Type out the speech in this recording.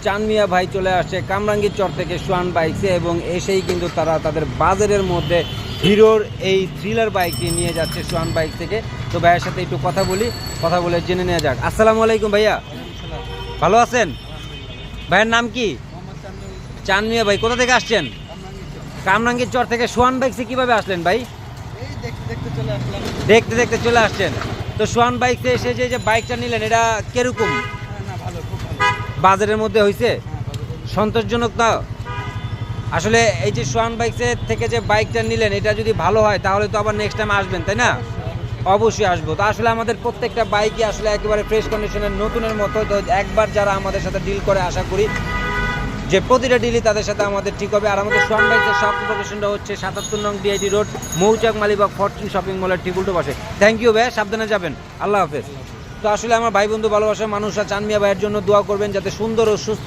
চান মিয়া ভাই চলে আসছে কামরাঙ্গীর চর থেকে সোহান বাইকসে এবং এসেই কিন্তু তারা তাদের বাজারের মধ্যে হিরোর এই থ্রিলার বাইকটি নিয়ে যাচ্ছে সোহান বাইক থেকে। তো ভাইয়ের সাথে একটু কথা বলে জেনে নেওয়া যাক। আসসালামু আলাইকুম ভাইয়া, ভালো আছেন? ভাইয়ের নাম কি? চান মিয়া ভাই। কোথা থেকে আসছেন? কামরাঙ্গীর চর থেকে। সোহান বাইকসে কিভাবে আসলেন ভাই? দেখতে দেখতে চলে আসছেন। তো সোহান বাইকসে এসে যে বাইকটা নিলেন এটা কিরকম? বাজারের মধ্যে হয়েছে? সন্তোষজনক না? আসলে এই যে সোহান বাইকসের থেকে যে বাইকটা নিলেন এটা যদি ভালো হয় তাহলে তো আবার নেক্সট টাইম আসবেন, তাই না? অবশ্যই আসবো। তো আসলে আমাদের প্রত্যেকটা বাইকই আসলে একেবারে ফ্রেশ কন্ডিশনের নতুনের মতো। তো একবার যারা আমাদের সাথে ডিল করে আশা করি যে প্রতিটা ডিলই তাদের সাথে আমাদের ঠিক হবে। আর আমাদের সোহান বাইকের শপ লোকেশনটা হচ্ছে ৭৭ নং ডিআইটি রোড, মৌচাক মালিবাগ ফরচুন শপিং মলের ঠিক উল্টো পাশে। থ্যাংক ইউ ভাই, সাবধানে যাবেন। আল্লাহ হাফেজ। তো আসলে আমার ভাই বন্ধু ভালোবাসার মানুষরা চান মিয়া ভাইয়ের জন্য দোয়া করবেন যাতে সুন্দর ও সুস্থ